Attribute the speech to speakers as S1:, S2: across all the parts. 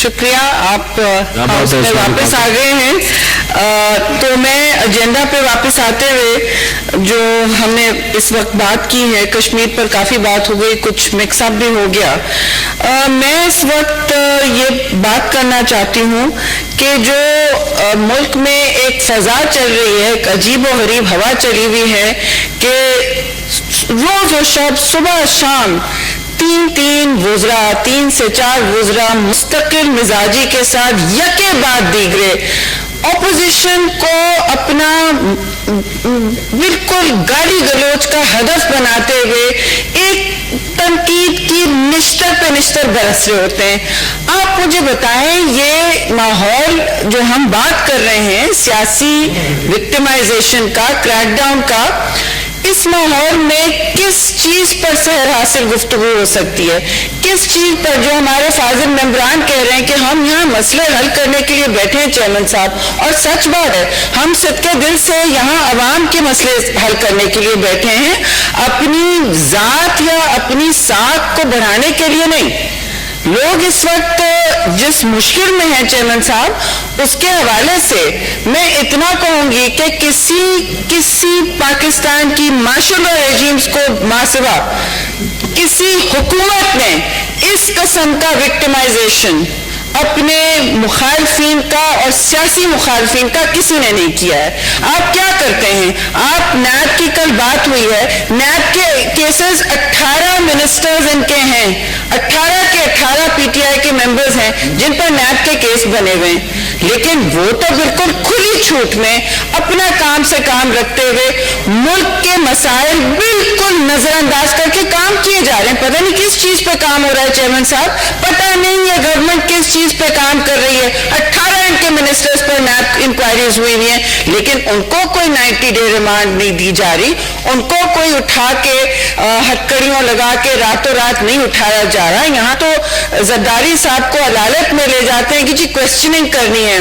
S1: شکریہ, آپ ہاؤس میں واپس آ گئے ہیں. تو میں ایجنڈا پہ واپس آتے ہوئے جو ہم نے اس وقت بات کی ہے, کشمیر پر کافی بات ہو گئی, کچھ مکس اپ بھی ہو گیا. میں اس وقت یہ بات کرنا چاہتی ہوں کہ جو ملک میں ایک فضا چل رہی ہے, ایک عجیب و غریب ہوا چلی ہوئی ہے کہ روز و شب صبح شام تین وزراء, 3 سے 4 وزراء مستقل مزاجی کے ساتھ یکے بعد دیگرے اپوزیشن کو اپنا بالکل گالی گلوچ کا ہدف بناتے ہوئے ایک تنقید کی نشتر پہ نشتر برس رہے ہوتے ہیں. آپ مجھے بتائیں, یہ ماحول جو ہم بات کر رہے ہیں سیاسی وکٹمائزیشن کا, کریک ڈاؤن کا, اس ماحول میں کس چیز پر سحر حاصل گفتگو ہو سکتی ہے؟ کس چیز پر جو ہمارے فاضل ممبران کہہ رہے ہیں کہ ہم یہاں مسئلے حل کرنے کے لیے بیٹھے ہیں چیئرمین صاحب, اور سچ بات ہے, ہم صدقے دل سے یہاں عوام کے مسئلے حل کرنے کے لیے بیٹھے ہیں, اپنی ذات یا اپنی ساکھ کو بڑھانے کے لیے نہیں. لوگ اس وقت جس مشکل میں ہیں چیئرمین صاحب, اس کے حوالے سے میں اتنا کہوں گی کہ کسی پاکستان کی ماشاء اللہ ریجیمز کو ماسوا کسی حکومت نے اس قسم کا وکٹمائزیشن اپنے مخالفین کا اور سیاسی مخالفین کا کسی نے نہیں کیا ہے. آپ کیا کرتے ہیں؟ آپ نیب کی کل بات ہوئی ہے, نیب کے کیسز 18 منسٹرز ان کے ہیں, 18 کے 18 پی ٹی آئی کے ممبرز ہیں جن پر نیب کے کیس بنے ہوئے ہیں, لیکن وہ تو بالکل کھلی چھوٹ میں اپنا کام سے کام رکھتے ہوئے ملک کے مسائل بالکل نظر انداز کر کے کام کیے جا رہے ہیں. پتہ نہیں کس چیز پہ کام ہو رہا ہے چیئرمین صاحب, پتہ نہیں ہے گورنمنٹ کس چیز پہ کام کر رہی ہے. 18 ان کے منسٹرز پر نیب انکوائریز ہوئی ہوئی ہیں, لیکن ان کو کوئی 90 ڈے ریمانڈ نہیں دی جا رہی, ان کو کوئی اٹھا کے ہتھکڑیوں لگا کے راتوں رات نہیں اٹھایا جا رہا. یہاں تو زرداری صاحب کو عدالت میں لے جاتے ہیں کہ جی کوسچننگ کرنی ہے.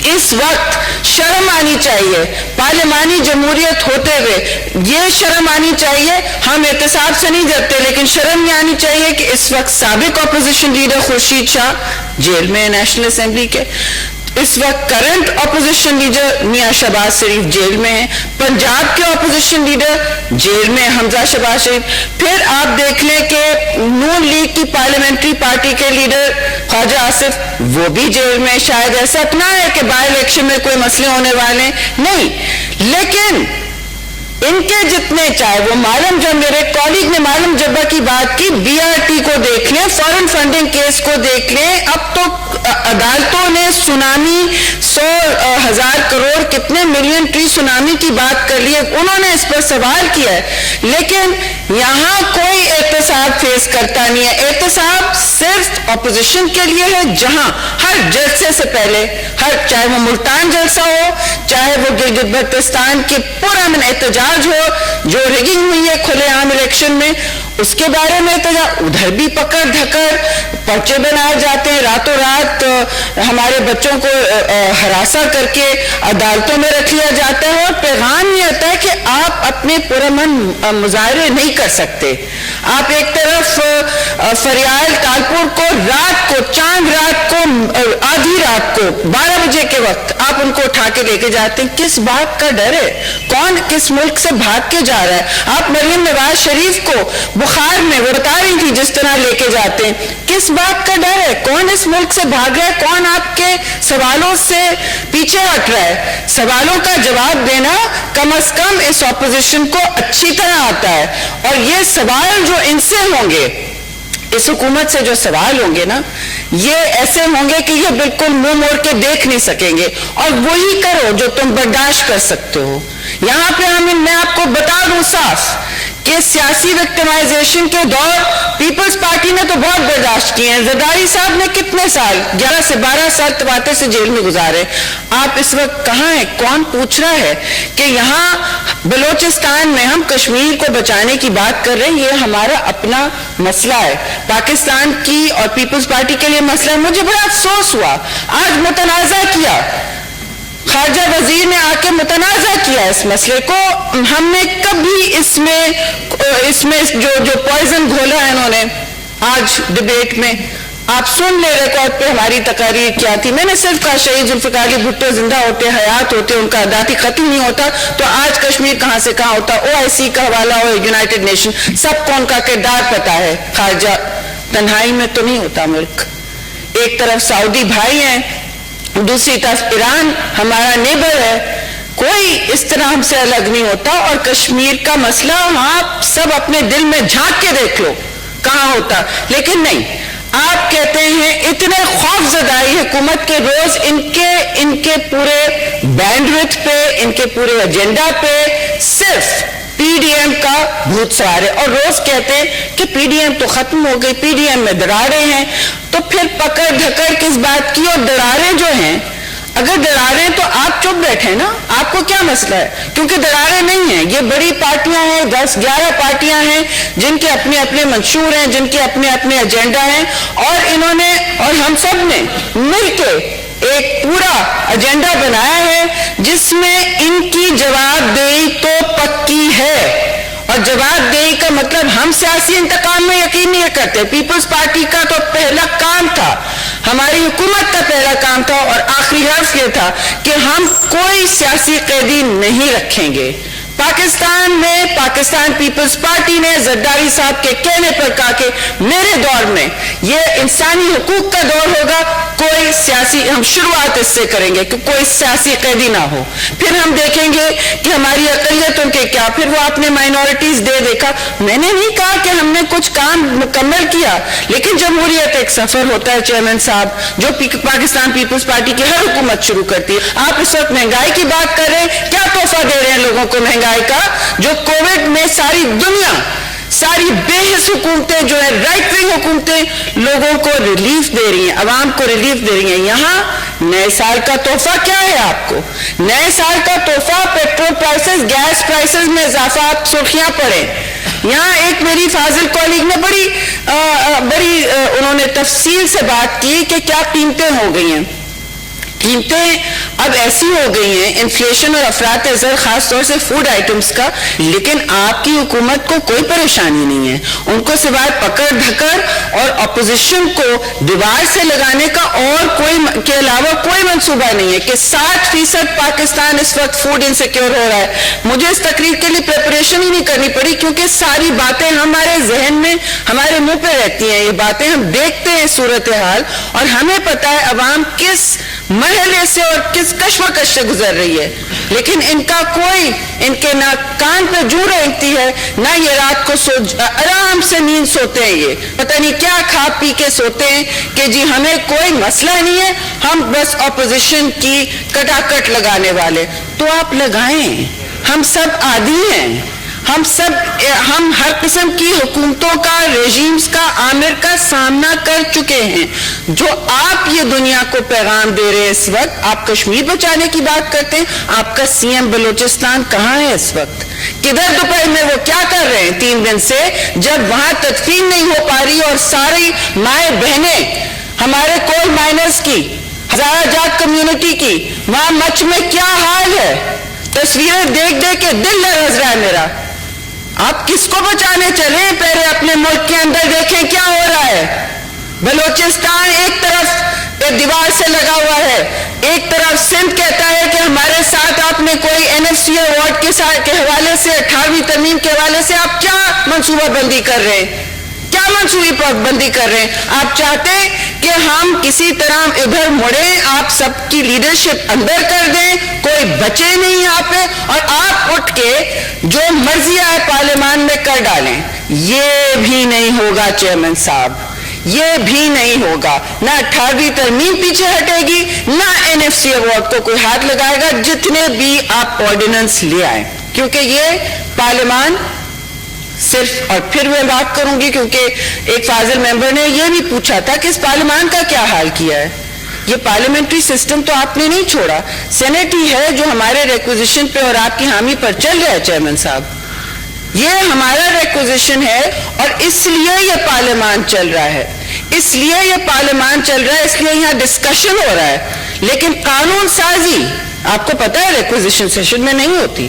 S1: اس وقت شرم آنی چاہیے, پارلیمانی جمہوریت ہوتے ہوئے یہ شرم آنی چاہیے. ہم احتساب سے نہیں ڈرتے, لیکن شرم یہ آنی چاہیے کہ اس وقت سابق opposition leader Khurshid Shah jail میں, نیشنل اسمبلی کے, اس وقت کرنٹ اپوزیشن لیڈر میاں شہباز شریف جیل میں ہیں, پنجاب کے اپوزیشن لیڈر جیل میں حمزہ شہباز شریف, پھر آپ دیکھ لیں کہ نون لیگ کی پارلیمنٹری پارٹی کے لیڈر خواجہ آصف وہ بھی جیل میں. شاید ایسا نہ ہے کہ بائی الیکشن میں کوئی مسئلے ہونے والے نہیں, لیکن ان کے جتنے, چاہے وہ معلوم, جب میرے کولیگ نے معلوم جبہ کی بات کی, بی آر ٹی کو دیکھ لیں, فارن فنڈنگ کیس کو دیکھ لیں, اب تو عدالتوں نے سونامی 100,000 کروڑ کتنے ملین ٹری سونامی کی بات کر لی ہے, انہوں نے اس پر سوال کیا ہے, لیکن یہاں کوئی احتساب فیس کرتا نہیں ہے. احتساب صرف اپوزیشن کے لیے ہے, جہاں ہر جلسے سے پہلے, چاہے وہ ملتان جلسہ ہو, چاہے وہ گلگت بلتستان کے پرامن احتجاج ہو جو ریگنگ ہوئی ہے کھلے عام الیکشن میں, اس کے بارے میں احتجاج, ادھر بھی پکڑ دھکڑ پرچے بنائے جاتے ہیں, راتوں رات ہمارے بچوں کو ہراساں کر کے عدالتوں میں رکھ لیا جاتا ہے, اور پیغام یہ ہوتا ہے کہ آپ اپنے پرامن مظاہرے نہیں کر سکتے. آپ ایک طرف فریال تالپور کو رات کو, چاند رات کو, آدھی رات کو 12 بجے کے وقت آپ ان کو اٹھا کے لے کے جاتے ہیں. کس بات کا ڈر ہے؟ کون کس ملک سے بھاگ کے جا رہا ہے؟ آپ مریم نواز شریف کو بخار میں, وہ بتا رہی تھی, جس طرح لے کے جاتے ہیں, کس بات کا ڈر ہے؟ کون اس ملک سے بھاگ رہا ہے؟ کون آپ کے سوالوں سے پیچھے ہٹ رہا ہے؟ سوالوں کا جواب دینا کم از کم اس اپوزیشن کو اچھی طرح آتا ہے, اور یہ سوال جو ان سے ہوں گے, اس حکومت سے جو سوال ہوں گے نا, یہ ایسے ہوں گے کہ یہ بالکل منہ موڑ کے دیکھ نہیں سکیں گے, اور وہی کرو جو تم برداشت کر سکتے ہو. یہاں پہ میں آپ کو بتا دوں صاف کہ سیاسی وکٹمائزیشن کے دور پیپلز پارٹی نے تو بہت برداشت کیے ہیں. زرداری صاحب نے کتنے سال, 11 سے 12 سال تباتے سے جیل میں گزارے. آپ اس وقت کہاں ہیں؟ کون پوچھ رہا ہے کہ یہاں بلوچستان میں ہم کشمیر کو بچانے کی بات کر رہے ہیں؟ یہ ہمارا اپنا مسئلہ ہے, پاکستان کی اور پیپلز پارٹی کے لیے مسئلہ ہے. مجھے بڑا افسوس ہوا, آج متنازع کیا, خارجہ وزیر نے آ کے متنازع کیا اس مسئلے کو. ہم نے کبھی اس میں جو پوائزن گھولا ہے انہوں نے آج ڈیبیٹ میں, آپ سن لے ریکارڈ پہ ہماری تقاریر کیا تھی. میں نے صرف کہا شہید ذوالفقار علی بھٹو زندہ ہوتے, حیات ہوتے, ان کا ذاتی ختم نہیں ہوتا تو آج کشمیر کہاں سے کہاں ہوتا. OIC کا حوالہ ہو, یونائٹڈ نیشن, سب کو ان کا کردار پتا ہے. خارجہ تنہائی میں تو نہیں ہوتا ملک. ایک طرف سعودی بھائی ہیں, دوسری طرف ایران ہمارا نیبر ہے. کوئی اس طرح ہم سے الگ نہیں ہوتا. اور کشمیر کا مسئلہ آپ سب اپنے دل میں جھانک کے دیکھ لو کہاں ہوتا. لیکن نہیں, آپ کہتے ہیں اتنے خوف زدائی حکومت کے روز ان کے پورے بینڈ وڈتھ پہ, ان کے پورے ایجنڈا پہ صرف PDM کا بھوت سوار ہے. اور روز کہتے ہیں کہ PDM تو ختم ہو گئی, PDM میں دراڑیں ہیں. تو پھر پکڑ دھکڑ کس بات کی؟ اور دراڑیں جو ہیں, اگر دراڑیں تو آپ چپ بیٹھے نا, آپ کو کیا مسئلہ ہے؟ کیونکہ دراڑیں نہیں ہیں, یہ بڑی پارٹیاں ہیں, 10-11 پارٹیاں ہیں جن کے اپنے اپنے منشور ہیں, جن کے اپنے اپنے ایجنڈا ہیں. اور انہوں نے اور ہم سب نے مل کے ایک پورا ایجنڈا بنایا ہے جس میں ان کی جواب دہی تو پکی ہے. اور جواب دہی کا مطلب ہم سیاسی انتقام میں یقین نہیں کرتے. پیپلز پارٹی کا تو پہلا کام تھا, ہماری حکومت کا پہلا کام تھا اور آخری حرف یہ تھا کہ ہم کوئی سیاسی قیدی نہیں رکھیں گے. پاکستان میں پاکستان پیپلز پارٹی نے زرداری صاحب کے کہنے پر کہا کہ میرے دور میں یہ انسانی حقوق کا دور ہوگا, کوئی سیاسی, ہم شروعات اس سے کریں گے کہ کوئی سیاسی قیدی نہ ہو. پھر ہم دیکھیں گے کہ ہماری اقلیتوں کے کیا, پھر وہ اپنے مائنورٹیز دیکھا. میں نے نہیں کہا کہ ہم نے کچھ کام مکمل کیا, لیکن جمہوریت ایک سفر ہوتا ہے چیئرمین صاحب, جو پاکستان پیپلز پارٹی کی ہر حکومت شروع کرتی ہے. آپ اس وقت مہنگائی کی بات کر رہے ہیں, کیا تحفہ دے رہے ہیں لوگوں کو مہنگائی کا؟ جو کووڈ میں ساری دنیا, ساری بے حس حکومتیں جو ہے, رائٹ ونگ حکومتیں لوگوں کو ریلیف دے رہی ہیں, عوام کو ریلیف دے رہی ہیں. یہاں نئے سال کا تحفہ کیا ہے آپ کو؟ نئے سال کا تحفہ پیٹرول پرائسز, گیس پرائسز میں اضافہ, آپ سرخیاں پڑیں. یہاں ایک میری فاضل کولیگ نے بڑی انہوں نے تفصیل سے بات کی کہ کیا قیمتیں ہو گئی ہیں. قیمتیں اب ایسی ہو گئی ہیں, انفلیشن اور افراط زر خاص طور سے فوڈ آئٹمز کا, لیکن آپ کی حکومت کو کوئی پریشانی نہیں ہے. ان کو سوائے پکڑ دھکڑ اور اپوزیشن کو دیوار سے لگانے کا اور کوئی کے علاوہ کوئی منصوبہ نہیں ہے کہ 60% پاکستان اس وقت فوڈ انسیکیور ہو رہا ہے. مجھے اس تقریر کے لیے پریپریشن ہی نہیں کرنی پڑی کیونکہ ساری باتیں ہمارے ذہن میں, ہمارے منہ پہ رہتی ہیں. یہ باتیں ہم دیکھتے ہیں صورتحال, اور ہمیں پتا ہے عوام کس مرحلے سے اور کس کشمکش سے گزر رہی ہے. لیکن ان کا کوئی, ان کے نہ کان پہ جو رہتی ہے, نہ یہ رات کو آرام سے نیند سوتے ہیں. یہ پتہ نہیں کیا کھا پی کے سوتے ہیں کہ جی ہمیں کوئی مسئلہ نہیں ہے, ہم بس اپوزیشن کی کٹاکٹ لگانے والے. تو آپ لگائیں, ہم سب عادی ہیں, ہم ہر قسم کی حکومتوں کا, ریجیمز کا, آمر کا سامنا کر چکے ہیں. جو آپ یہ دنیا کو پیغام دے رہے ہیں اس وقت, آپ کشمیر بچانے کی بات کرتے ہیں, آپ کا CM بلوچستان کہاں ہے اس وقت؟ کدھر دوپہر میں وہ کیا کر رہے ہیں 3 دن سے, جب وہاں تدفین نہیں ہو پا رہی اور ساری مائیں بہنیں ہمارے کول مائنرز کی, ہزارہ جات کمیونٹی کی, وہاں مچ میں کیا حال ہے. تصویریں دیکھ دیکھ کے دل لرز رہا ہے میرا. آپ کس کو بچانے چلے؟ پہلے اپنے ملک کے اندر دیکھیں کیا ہو رہا ہے. بلوچستان ایک طرف دیوار سے لگا ہوا ہے, ایک طرف سندھ کہتا ہے کہ ہمارے ساتھ آپ نے کوئی NFC ایوارڈ کے حوالے سے, 18ویں ترمیم کے حوالے سے آپ کیا منصوبہ بندی کر رہے ہیں, کیا منصوبہ بندی کر رہے ہیں؟ آپ چاہتے کہ ہم کسی طرح ادھر مڑیں, آپ سب کی لیڈرشپ اندر کر دیں, کوئی بچے نہیں یہاں پہ, اور آپ اٹھ کے جو مرضی آئے پارلیمان میں کر ڈالیں. یہ بھی نہیں ہوگا چیئرمین صاحب, یہ بھی نہیں ہوگا. نہ 18ویں ترمیم پیچھے ہٹے گی, نہ NFC ایوارڈ کو کوئی ہاتھ لگائے گا, جتنے بھی آپ آرڈیننس لے آئیں. کیونکہ یہ پارلیمان صرف, اور پھر میں بات کروں گی کیونکہ ایک فاضل ممبر نے یہ بھی پوچھا تھا کہ اس پارلیمان کا کیا حال کیا ہے. یہ پارلیمنٹری سسٹم تو آپ نے نہیں چھوڑا, سینٹ ہی ہے جو ہمارے ریکوزیشن پہ اور آپ کی حامی پر چل رہا ہے چیئرمین صاحب. یہ ہمارا ریکوزیشن ہے اور اس لیے یہ پارلیمان چل رہا ہے, اس لیے یہ پارلیمان چل رہا ہے, اس لیے یہاں ڈسکشن ہو رہا ہے. لیکن قانون سازی آپ کو پتا ہے ریکوزیشن سیشن میں نہیں ہوتی.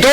S1: 2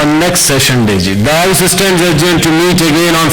S2: on next session day. The House stands adjourned to meet again on